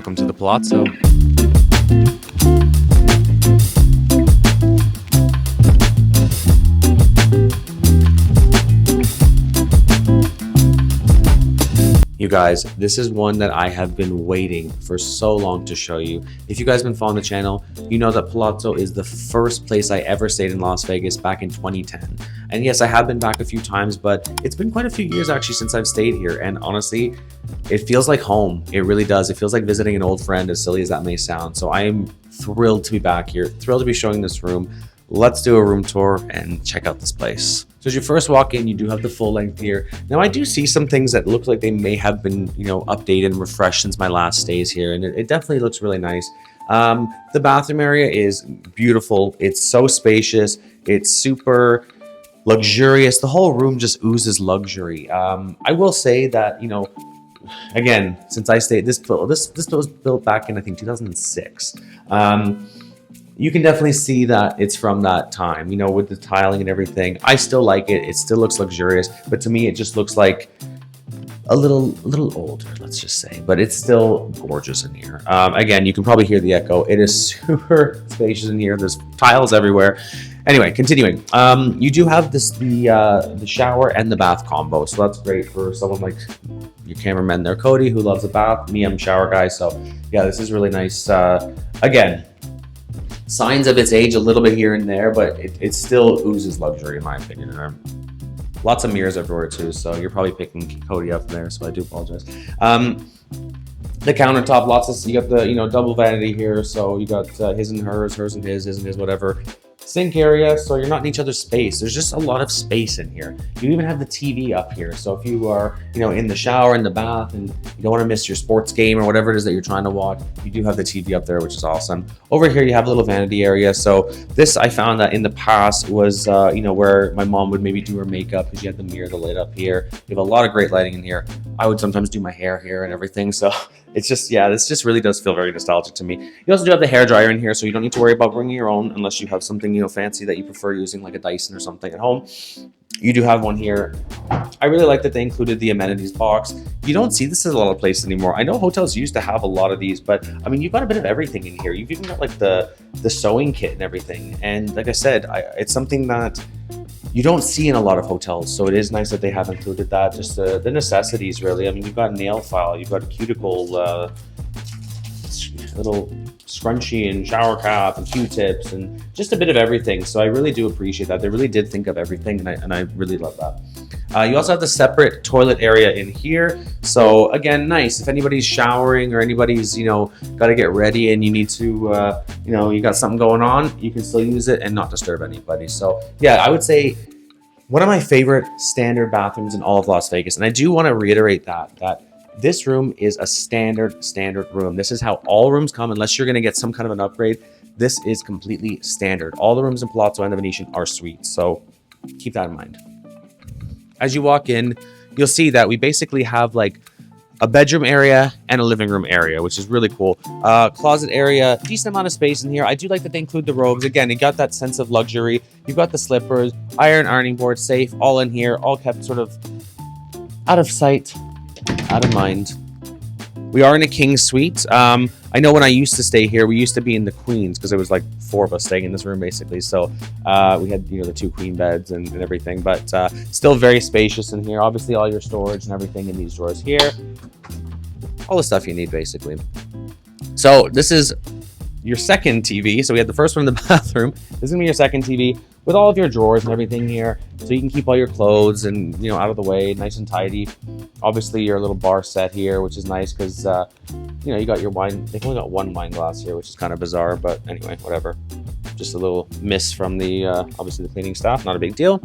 Welcome to the Palazzo. You guys, this is one that I have been waiting for so long to show you. If you guys have been following the channel, you know that Palazzo is the first place I ever stayed in Las Vegas back in 2010. And yes, I have been back a few times, but it's been quite a few years actually since I've stayed here. And honestly, it feels like home. It really does. It feels like visiting an old friend, as silly as that may sound. So I am thrilled to be back here, thrilled to be showing this room. Let's do a room tour and check out this place. So as you first walk in, you do have the full length here. Now I do see some things that look like they may have been, updated and refreshed since my last stays here. And it definitely looks really nice. The bathroom area is beautiful. It's so spacious. It's super luxurious. The whole room just oozes luxury. I will say that, again, since I stayed, this was built back in, I think, 2006. You can definitely see that it's from that time, with the tiling and everything. I still like it. It still looks luxurious, but to me, it just looks like a little older, let's just say, but it's still gorgeous in here. Again, you can probably hear the echo. It is super spacious in here. There's tiles everywhere. Anyway, continuing. You do have the shower and the bath combo, so that's great for someone like your cameraman there, Cody, who loves a bath. Me, I'm a shower guy, so yeah, this is really nice. Again, signs of its age a little bit here and there, but it still oozes luxury in my opinion. And lots of mirrors everywhere too, so you're probably picking Cody up there, so I do apologize. The countertop, you got the double vanity here, so you got his and hers, hers and his, whatever. Sink area, so you're not in each other's space. There's just a lot of space in here. You even have the TV up here, so if you are in the shower, in the bath, and you don't want to miss your sports game or whatever it is that you're trying to watch, you do have the TV up there, which is awesome. Over here you have a little vanity area. So this, I found that in the past was where my mom would maybe do her makeup, because you had the mirror, the lid up here. You have a lot of great lighting in here. I would sometimes do my hair here and everything, so it's just, yeah, this just really does feel very nostalgic to me. You also do have the hair dryer in here, so you don't need to worry about bringing your own unless you have something fancy that you prefer using, like a Dyson or something at home. You do have one here. I really like that they included the amenities box. You don't see this in a lot of places anymore. I know hotels used to have a lot of these, but I mean, you've got a bit of everything in here. You've even got like the sewing kit and everything. And like I said, it's something that you don't see in a lot of hotels, so it is nice that they have included that. Just the necessities, really. I mean, you've got a nail file, you've got a cuticle, little scrunchie and shower cap and Q-tips and just a bit of everything. So I really do appreciate that. They really did think of everything, and I really love that. You also have the separate toilet area in here. So again, nice. If anybody's showering or anybody's, got to get ready and you need to, you got something going on, you can still use it and not disturb anybody. So yeah, I would say one of my favorite standard bathrooms in all of Las Vegas. And I do want to reiterate that this room is a standard room. This is how all rooms come, unless you're going to get some kind of an upgrade. This is completely standard. All the rooms in Palazzo and the Venetian are suites, so keep that in mind. As you walk in, you'll see that we basically have like a bedroom area and a living room area, which is really cool. Closet area, decent amount of space in here. I do like that they include the robes. Again, it got that sense of luxury. You've got the slippers, ironing board, safe, all in here, all kept sort of out of sight, out of mind. We are in a king suite. I know when I used to stay here, we used to be in the queens, because there was like 4 of us staying in this room basically. So we had the 2 queen beds and everything, but still very spacious in here. Obviously all your storage and everything in these drawers here, all the stuff you need basically. So this is your second TV. So we had the first one in the bathroom. This is gonna be your second TV with all of your drawers and everything here, so you can keep all your clothes and out of the way, nice and tidy. Obviously your little bar set here, which is nice because you got your wine. They've only got 1 wine glass here, which is kind of bizarre, but anyway, whatever. Just a little miss from the obviously the cleaning staff, not a big deal.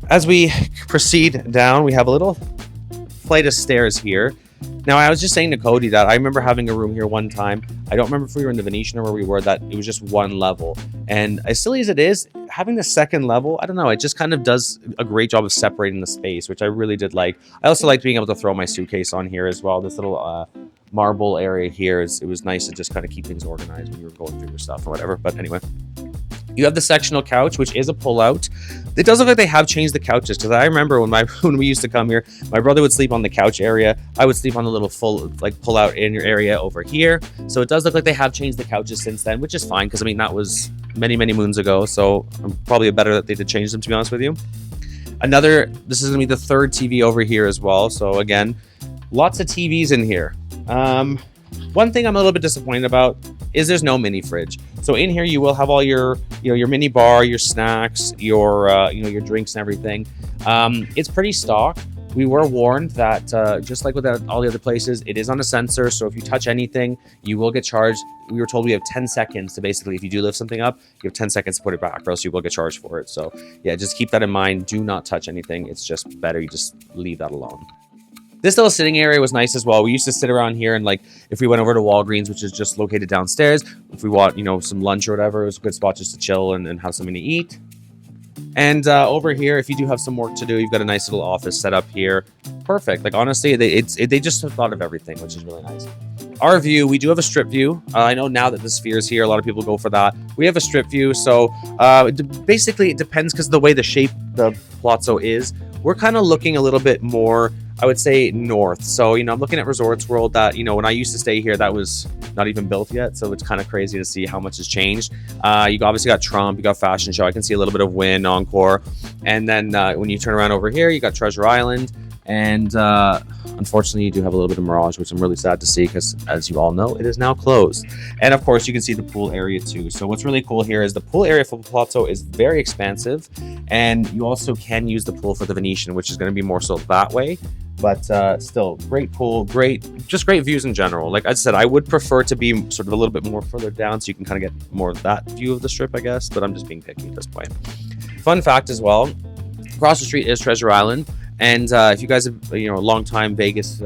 As we proceed down, we have a little flight of stairs here. Now, I was just saying to Cody that I remember having a room here one time. I don't remember if we were in the Venetian or where we were, that it was just 1 level. And as silly as it is, having the second level, I don't know, it just kind of does a great job of separating the space, which I really did like. I also liked being able to throw my suitcase on here as well. This little marble area here, it was nice to just kind of keep things organized when you were going through your stuff or whatever. But anyway, You have the sectional couch, which is a pull-out. It does look like they have changed the couches, because I remember when we used to come here, my brother would sleep on the couch area. I would sleep on the little full pull-out in your area over here. So it does look like they have changed the couches since then, which is fine, because I mean that was many moons ago. So probably better that they did change them, to be honest with you. This is gonna be the third TV over here as well. So again, lots of TVs in here. One thing I'm a little bit disappointed about is there's no mini fridge. So in here you will have all your your mini bar, your snacks, your your drinks and everything. It's pretty stock. We were warned that just like with all the other places, it is on a sensor. So if you touch anything, you will get charged. We were told we have 10 seconds to basically, if you do lift something up, you have 10 seconds to put it back, or else you will get charged for it. So yeah, just keep that in mind. Do not touch anything. It's just better you just leave that alone. This little sitting area was nice as well. We used to sit around here, and like if we went over to Walgreens, which is just located downstairs, if we want, some lunch or whatever, it was a good spot just to chill and have something to eat. And over here, if you do have some work to do, you've got a nice little office set up here. Perfect. Like honestly, they just have thought of everything, which is really nice. Our view, we do have a strip view. I know now that the Sphere is here, a lot of people go for that. We have a strip view, so basically it depends, because the way the shape the Palazzo is, we're kind of looking a little bit more, I would say, north. So, I'm looking at Resorts World that, when I used to stay here, that was not even built yet. So it's kind of crazy to see how much has changed. You obviously got Trump, you got Fashion Show. I can see a little bit of Wynn, Encore. And then when you turn around over here, you got Treasure Island. And unfortunately, you do have a little bit of Mirage, which I'm really sad to see, because as you all know, it is now closed. And of course, you can see the pool area too. So what's really cool here is the pool area for Palazzo is very expansive. And you also can use the pool for the Venetian, which is going to be more so that way. But still, great pool, great views in general. Like I said, I would prefer to be sort of a little bit more further down, so you can kind of get more of that view of the strip, I guess. But I'm just being picky at this point. Fun fact as well, across the street is Treasure Island. And if you guys have, long-time Vegas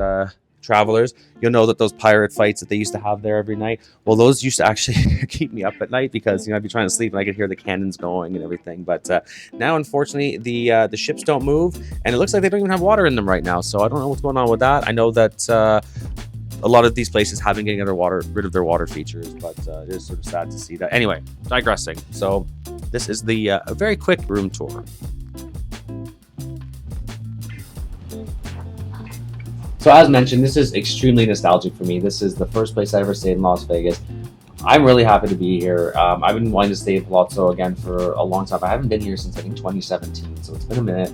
travelers, you'll know that those pirate fights that they used to have there every night, well, those used to actually keep me up at night, because, I'd be trying to sleep and I could hear the cannons going and everything. But now, unfortunately, the ships don't move, and it looks like they don't even have water in them right now. So I don't know what's going on with that. I know that a lot of these places have been getting rid of their water features, but it is sort of sad to see that. Anyway, digressing. So this is a very quick room tour. So as mentioned, this is extremely nostalgic for me. This is the first place I ever stayed in Las Vegas. I'm really happy to be here. I've been wanting to stay in Palazzo again for a long time. I haven't been here since, I think, 2017, so it's been a minute.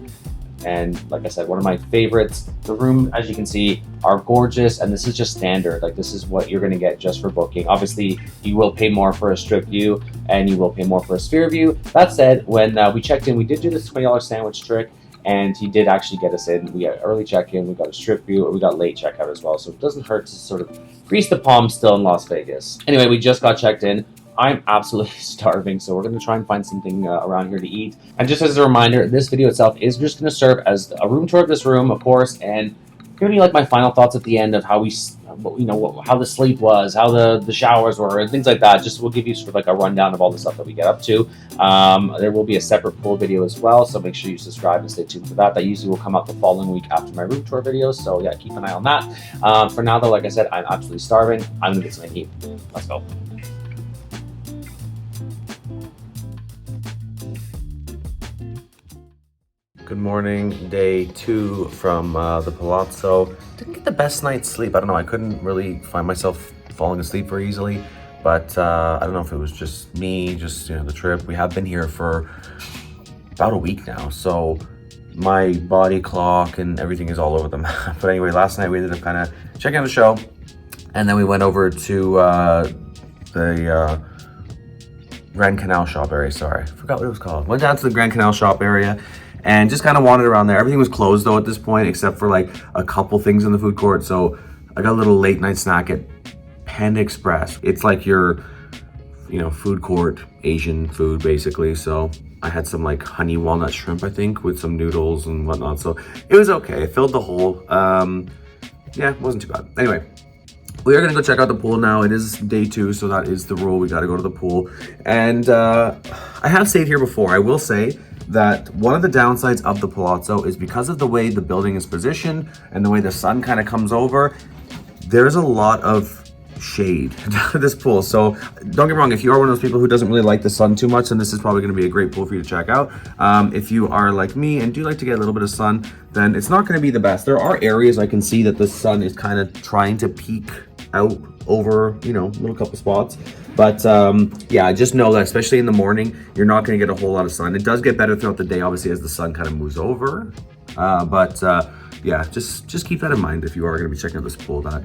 And like I said, one of my favorites. The room, as you can see, are gorgeous, and this is just standard. Like, this is what you're going to get just for booking. Obviously, you will pay more for a strip view, and you will pay more for a sphere view. That said, when we checked in, we did do this $20 sandwich trick, and he did actually get us in. We got early check-in, we got a strip view, or we got late checkout as well. So it doesn't hurt to sort of grease the palms still in Las Vegas. Anyway, we just got checked in. I'm absolutely starving, so we're going to try and find something around here to eat. And just as a reminder, this video itself is just going to serve as a room tour of this room, of course, and giving you like my final thoughts at the end of how how the sleep was, how the showers were, and things like that. Just we'll give you sort of like a rundown of all the stuff that we get up to. There will be a separate pool video as well, so make sure you subscribe and stay tuned for that. That usually will come out the following week after my room tour videos, so yeah, keep an eye on that. For now though, like I said, I'm absolutely starving. I'm gonna get something to eat. Let's go. Good morning, day 2 from the Palazzo. Didn't get the best night's sleep. I don't know, I couldn't really find myself falling asleep very easily, but I don't know if it was just me, the trip. We have been here for about a week now, so my body clock and everything is all over the map. But anyway, last night we ended up kind of checking out the show, and then we went over to the Grand Canal shop area. Sorry, I forgot what it was called. Went down to the Grand Canal shop area and just kind of wandered around there. Everything was closed though at this point, except for like a couple things in the food court. So I got a little late night snack at Panda Express. It's like your, food court Asian food basically. So I had some like honey walnut shrimp, I think, with some noodles and whatnot. So it was okay. It filled the hole. Yeah, it wasn't too bad. Anyway, we are gonna go check out the pool now. It is day 2, so that is the rule. We gotta go to the pool. And I have stayed here before. I will say that one of the downsides of the Palazzo is because of the way the building is positioned and the way the sun kind of comes over, there's a lot of shade to this pool. So don't get me wrong, if you are one of those people who doesn't really like the sun too much, then this is probably going to be a great pool for you to check out. If you are like me and do like to get a little bit of sun, then it's not going to be the best. There are areas I can see that the sun is kind of trying to peek out over, you know, little couple spots. But yeah, just know that especially in the morning, you're not going to get a whole lot of sun. It does get better throughout the day, obviously, as the sun kind of moves over. Yeah, just keep that in mind if you are going to be checking out this pool, that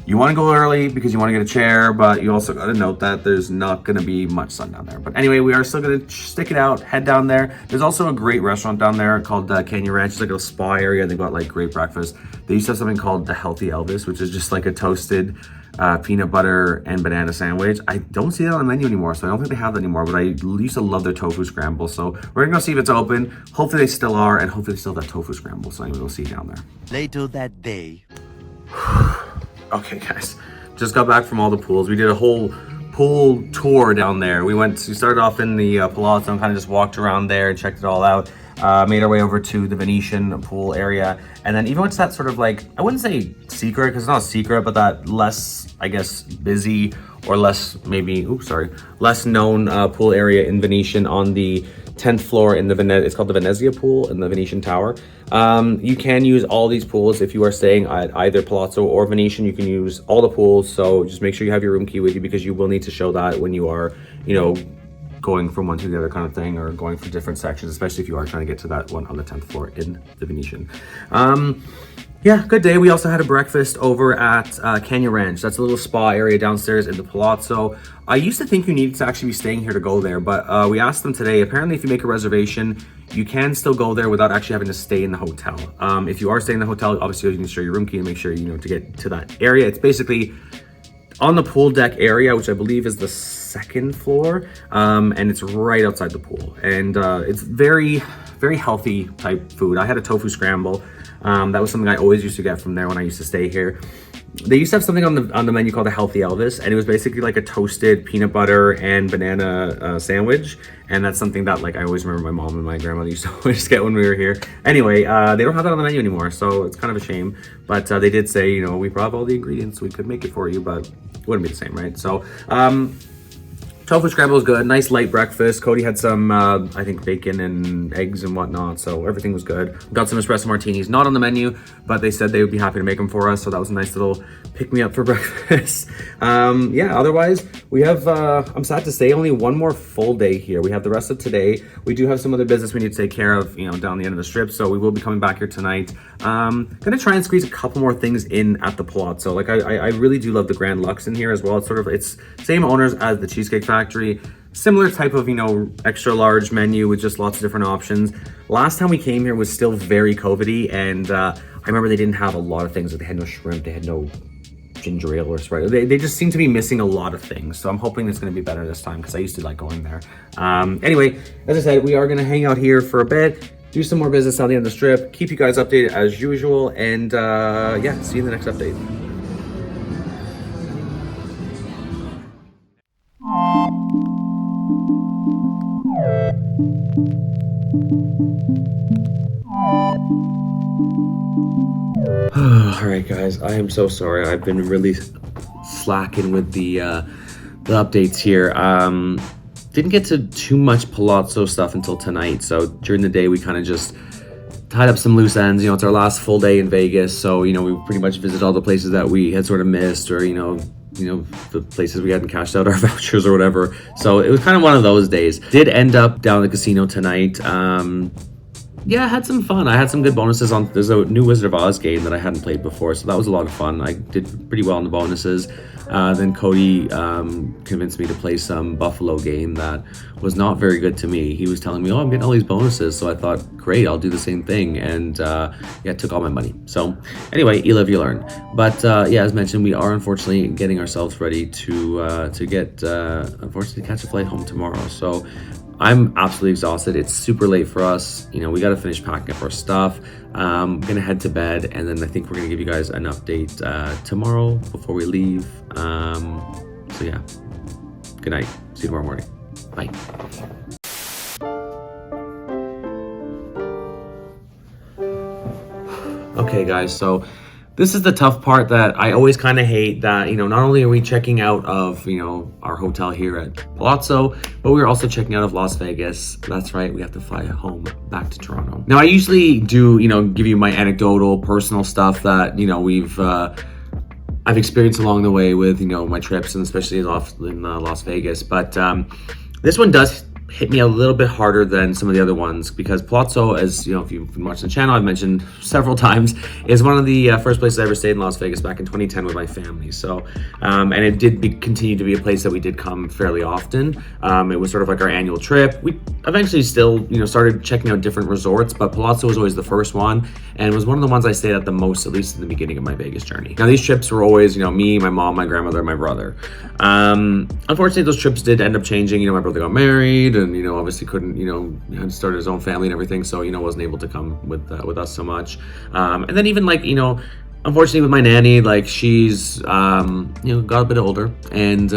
you want to go early because you want to get a chair, but you also got to note that there's not going to be much sun down there. But anyway, we are still going to stick it out, head down there. There's also a great restaurant down there called Canyon Ranch. It's like a spa area. They've got like great breakfast. They used to have something called the Healthy Elvis, which is just like a toasted peanut butter and banana sandwich. I don't see that on the menu anymore, so I don't think they have that anymore, but I used to love their tofu scramble. So we're gonna go see if it's open. Hopefully they still are, and hopefully they still have that tofu scramble. So anyway, we'll see you down there. Later that day. Okay, guys, just got back from all the pools. We did a whole pool tour down there. We started off in the Palazzo and kind of just walked around there and checked it all out. Made our way over to the Venetian pool area, and then even went to that sort of like, I wouldn't say secret because it's not a secret, but that less, I guess, busy or less maybe, less known pool area in Venetian on the 10th floor in the it's called the Venezia pool in the Venetian Tower. You can use all these pools if you are staying at either Palazzo or Venetian. You can use all the pools, so just make sure you have your room key with you because you will need to show that when you are, you know, going from one to the other kind of thing, or going for different sections, especially if you are trying to get to that one on the 10th floor in the Venetian. Yeah, good day. We also had a breakfast over at Canyon Ranch. That's a little spa area downstairs in the Palazzo. I used to think you needed to actually be staying here to go there, but we asked them today. Apparently, if you make a reservation, you can still go there without actually having to stay in the hotel. If you are staying in the hotel, obviously you can show your room key and make sure, you know, to get to that area. It's basically on the pool deck area, which I believe is the second floor, and it's right outside the pool. And it's very, very healthy type food. I had a tofu scramble. That was something I always used to get from there when I used to stay here. They used to have something on the menu called the Healthy Elvis, and it was basically like a toasted peanut butter and banana sandwich. And that's something that, like, I always remember my mom and my grandmother used to always get when we were here. Anyway, they don't have that on the menu anymore, so it's kind of a shame. But they did say, you know, we brought all the ingredients, we could make it for you, but it wouldn't be the same, right? So, tofu scramble was good. Nice light breakfast. Cody had some, I think, bacon and eggs and whatnot, so everything was good. Got some espresso martinis, not on the menu, but they said they would be happy to make them for us, so that was a nice little pick-me-up for breakfast. Yeah, otherwise, we have, I'm sad to say, only one more full day here. We have the rest of today. We do have some other business we need to take care of, you know, down the end of the strip, so we will be coming back here tonight. Gonna try and squeeze a couple more things in at the Palazzo. Like, I really do love the Grand Lux in here as well. It's sort of, it's same owners as the Cheesecake Factory. Similar type of, you know, extra large menu with just lots of different options. Last time we came here was still very COVID-y, and I remember they didn't have a lot of things. Like, they had no shrimp, they had no ginger ale or Sprite. They just seem to be missing a lot of things. So I'm hoping it's going to be better this time because I used to like going there. Anyway, as I said, we are going to hang out here for a bit, do some more business on the end of the strip, keep you guys updated as usual, and yeah, see you in the next update. All right, guys, I am so sorry. I've been really slacking with the updates here. Didn't get to too much Palazzo stuff until tonight. So during the day, we kind of just tied up some loose ends. You know, it's our last full day in Vegas. So, you know, we pretty much visited all the places that we had sort of missed, or, you know, the places we hadn't cashed out our vouchers or whatever. So it was kind of one of those days. Did end up down at the casino tonight. Yeah, I had some fun. I had some good bonuses on. There's a new Wizard of Oz game that I hadn't played before, so that was a lot of fun. I did pretty well on the bonuses. Then Cody convinced me to play some Buffalo game that was not very good to me. He was telling me, oh, I'm getting all these bonuses, so I thought, great, I'll do the same thing. And yeah, it took all my money. So anyway, you live, you learn. But yeah, as mentioned, we are unfortunately getting ourselves ready to get, unfortunately, catch a flight home tomorrow. So I'm absolutely exhausted. It's super late for us. You know, we got to finish packing up our stuff. Gonna head to bed, and then I think we're gonna give you guys an update tomorrow before we leave. So yeah, good night. See you tomorrow morning. Bye. Okay, guys, so This is the tough part that I always kind of hate, that, not only are we checking out of, our hotel here at Palazzo, but we're also checking out of Las Vegas. That's right, we have to fly home back to Toronto. Now, I usually do, give you my anecdotal, personal stuff that, I've experienced along the way with, my trips, and especially in Las Vegas. But this one does hit me a little bit harder than some of the other ones, because Palazzo, as if you've been watching the channel, I've mentioned several times, is one of the first places I ever stayed in Las Vegas back in 2010 with my family. So, and it did continue to be a place that we did come fairly often. It was sort of like our annual trip. We eventually still, started checking out different resorts, but Palazzo was always the first one, and was one of the ones I stayed at the most, at least in the beginning of my Vegas journey. Now, these trips were always, me, my mom, my grandmother, my brother. Unfortunately, those trips did end up changing. My brother got married, and obviously couldn't, had to start his own family and everything, so wasn't able to come with us so much. And then even unfortunately with my nanny, she's got a bit older, and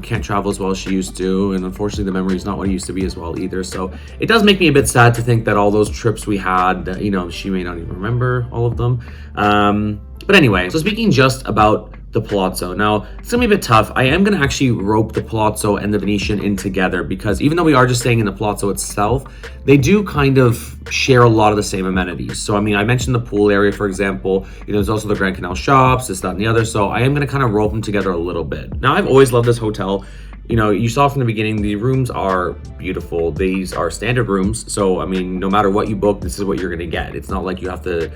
can't travel as well as she used to, and unfortunately the memory's not what it used to be as well either. So it does make me a bit sad to think that all those trips we had, she may not even remember all of them. But anyway, so speaking just about the Palazzo. Now, it's gonna be a bit tough. I am gonna actually rope the Palazzo and the Venetian in together, because even though we are just staying in the Palazzo itself, they do kind of share a lot of the same amenities. So, I mentioned the pool area, for example. There's also the Grand Canal shops, this, that, and the other. So I am gonna kind of rope them together a little bit. Now, I've always loved this hotel. You saw from the beginning, the rooms are beautiful. These are standard rooms. So, no matter what you book, this is what you're gonna get. It's not like you have to,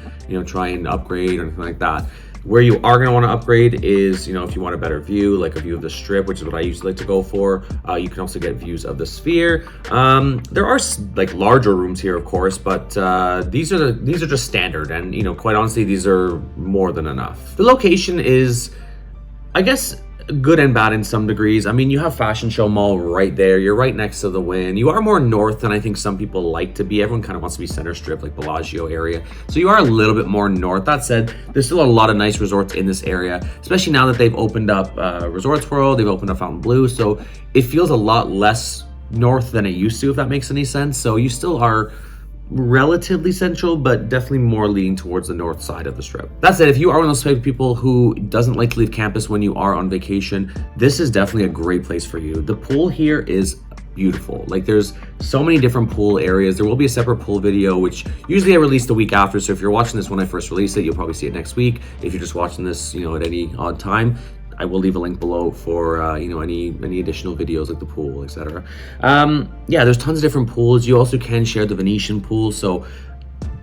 try and upgrade or anything like that. Where you are going to want to upgrade is, if you want a better view, like a view of the Strip, which is what I usually like to go for. You can also get views of the Sphere. There are larger rooms here, of course, but these are just standard, and quite honestly, these are more than enough. The location is, I guess, good and bad in some degrees. You have Fashion Show Mall right there. You're right next to the Wynn. You are more north than I think some people like to be. Everyone kind of wants to be center strip, like Bellagio area. So you are a little bit more north. That said, there's still a lot of nice resorts in this area, especially now that they've opened up Resorts World. They've opened up Fontainebleau. So it feels a lot less north than it used to, if that makes any sense. So you still are relatively central, but definitely more leaning towards the north side of the Strip. That said, if you are one of those type of people who doesn't like to leave campus when you are on vacation, this is definitely a great place for you. The pool here is beautiful. There's so many different pool areas. There will be a separate pool video, which usually I release the week after. So if you're watching this when I first release it, you'll probably see it next week. If you're just watching this, at any odd time, I will leave a link below for any additional videos like the pool, etc. Yeah, there's tons of different pools. You also can share the Venetian pool. So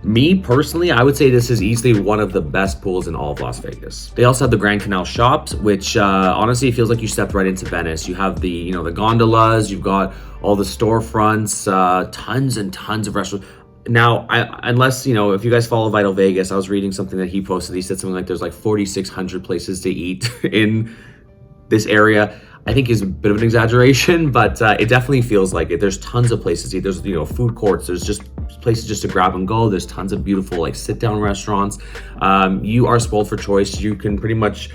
me personally, I would say this is easily one of the best pools in all of Las Vegas. They also have the Grand Canal shops, which honestly feels like you stepped right into Venice. You have the the gondolas. You've got all the storefronts, tons and tons of restaurants. Now, unless, if you guys follow Vital Vegas, I was reading something that he posted. He said something like there's 4,600 places to eat in this area. I think is a bit of an exaggeration, but it definitely feels like it. There's tons of places to eat. There's, food courts. There's just places just to grab and go. There's tons of beautiful, sit-down restaurants. You are spoiled for choice. You can pretty much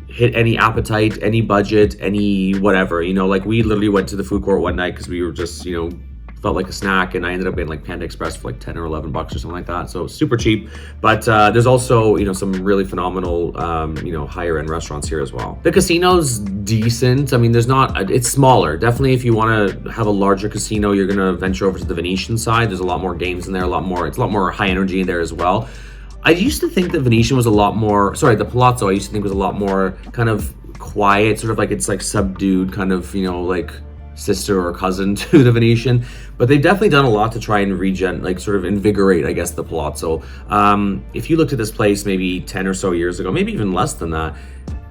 hit any appetite, any budget, any whatever. We literally went to the food court one night because we were just, felt like a snack, and I ended up getting Panda Express for 10 or 11 bucks or something like that. So super cheap. But there's also some really phenomenal higher end restaurants here as well. The casino's decent. There's not, it's smaller. Definitely if you want to have a larger casino, you're gonna venture over to the Venetian side. There's a lot more games in there, it's a lot more high energy in there as well. I used to think the Venetian was a lot more, the Palazzo I used to think was a lot more kind of quiet, sort of it's subdued, kind of, sister or cousin to the Venetian, but they've definitely done a lot to try and sort of invigorate, I guess, the Palazzo. If you looked at this place maybe 10 or so years ago, maybe even less than that,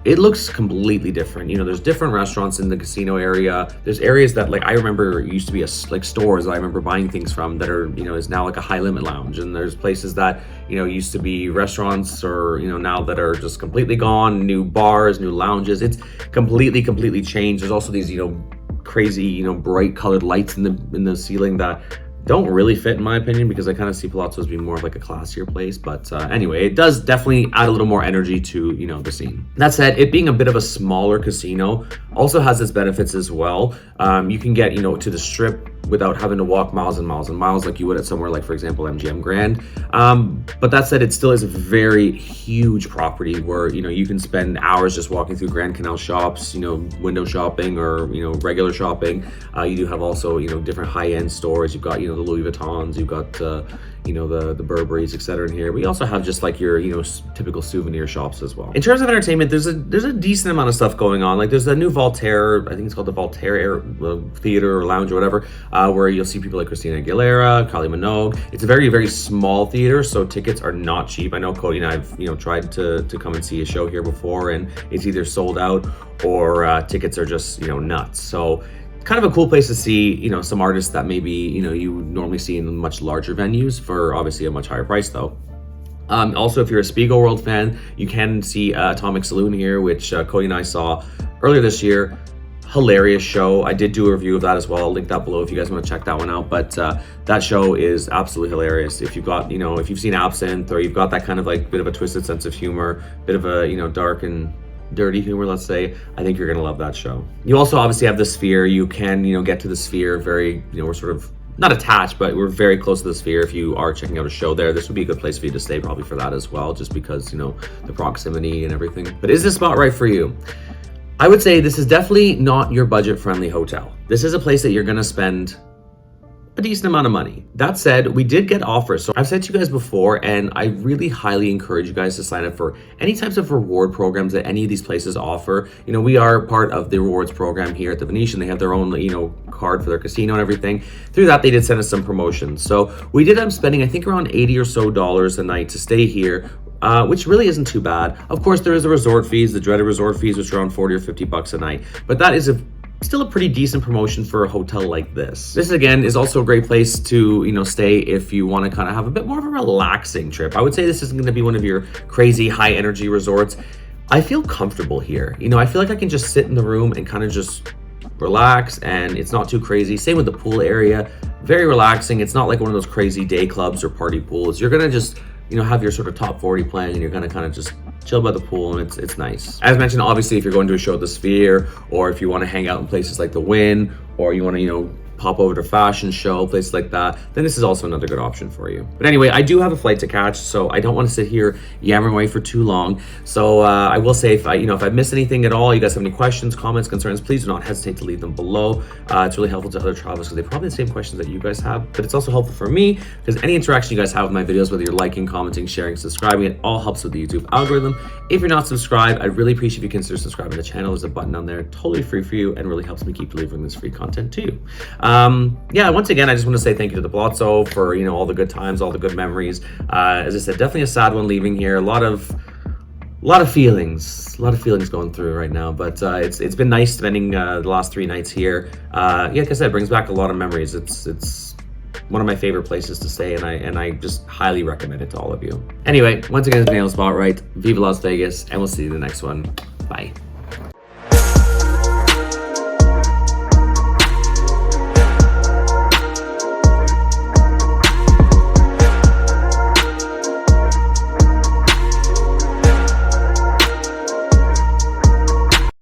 it looks completely different. There's different restaurants in the casino area. There's areas that I remember used to be stores that I remember buying things from that are, is now a high limit lounge. And there's places that, used to be restaurants or, now that are just completely gone, new bars, new lounges. It's completely changed. There's also these, crazy, bright colored lights in the ceiling that don't really fit in my opinion, because I kind of see Palazzo as being more of a classier place. But anyway, it does definitely add a little more energy to the scene. That said, it being a bit of a smaller casino also has its benefits as well. You can get to the Strip without having to walk miles and miles and miles like you would at somewhere like, for example, MGM Grand. But that said, it still is a very huge property where, you know, you can spend hours just walking through Grand Canal shops, you know, window shopping or, you know, regular shopping. You do have also, you know, different high-end stores. You've got, you know, the Louis Vuittons, you've got, you know, the Burberrys, etc. in here. We also have just like your, you know, typical souvenir shops as well. In terms of entertainment, there's a decent amount of stuff going on. Like there's a new Voltaire, I think it's called the Voltaire Theater or Lounge or whatever, where you'll see people like Christina Aguilera, Kylie Minogue. It's a very, very small theater, so tickets are not cheap. I know Cody and I've, you know, tried to come and see a show here before, and it's either sold out or tickets are just, you know, nuts. So kind of a cool place to see, you know, some artists that maybe, you know, you would normally see in much larger venues for obviously a much higher price though. Also, if you're a Spiegel World fan, you can see Atomic Saloon here, which Cody and I saw earlier this year. Hilarious show. I did do a review of that as well. I'll link that below if you guys want to check that one out. But that show is absolutely hilarious. If you've got, you know, if you've seen Absinthe or you've got that kind of like bit of a twisted sense of humor, bit of a, you know, dark and dirty humor, let's say, I think you're gonna love that show. You also obviously have the Sphere. You can, you know, get to the Sphere very, you know, we're sort of not attached, but we're very close to the Sphere. If you are checking out a show there, this would be a good place for you to stay probably for that as well, just because, you know, the proximity and everything. But is this spot right for you? I would say this is definitely not your budget-friendly hotel. This is a place that you're gonna spend a decent amount of money. That said, we did get offers. So I've said to you guys before, and I really highly encourage you guys to sign up for any types of reward programs that any of these places offer. You know, we are part of the rewards program here at the Venetian. They have their own, you know, card for their casino and everything. Through that, they did send us some promotions. So we did end up spending, I think, around $80 or so a night to stay here, which really isn't too bad. Of course, there is the resort fees, the dreaded resort fees, which are around 40 or 50 bucks a night. But that is still a pretty decent promotion for a hotel like this. This again is also a great place to, you know, stay if you want to kind of have a bit more of a relaxing trip. I would say this isn't going to be one of your crazy high energy resorts. I feel comfortable here. You know, I feel like I can just sit in the room and kind of just relax, and it's not too crazy. Same with the pool area, very relaxing. It's not like one of those crazy day clubs or party pools. You're gonna just, you know, have your sort of top 40 playing, and you're gonna kind of just chill by the pool, and it's nice. As mentioned, obviously, if you're going to a show at the Sphere, or if you want to hang out in places like the Wynn, or you want to, you know, pop over to fashion show, places like that, then this is also another good option for you. But anyway, I do have a flight to catch, so I don't want to sit here yammering away for too long. So I will say, if I missed anything at all, you guys have any questions, comments, concerns, please do not hesitate to leave them below. It's really helpful to other travelers because they probably have the same questions that you guys have, but it's also helpful for me because any interaction you guys have with my videos, whether you're liking, commenting, sharing, subscribing, it all helps with the YouTube algorithm. If you're not subscribed, I'd really appreciate if you consider subscribing to the channel. There's a button down there, totally free for you, and really helps me keep delivering this free content to you. Yeah, once again, I just want to say thank you to the Palazzo for, you know, all the good times, all the good memories. As I said, definitely a sad one leaving here. A lot of feelings going through right now, but it's been nice spending the last 3 nights here. Yeah, like I said, it brings back a lot of memories. It's one of my favorite places to stay, and I just highly recommend it to all of you. Anyway, once again, it's been Nail Spot Right. Viva Las Vegas, and we'll see you in the next one. Bye.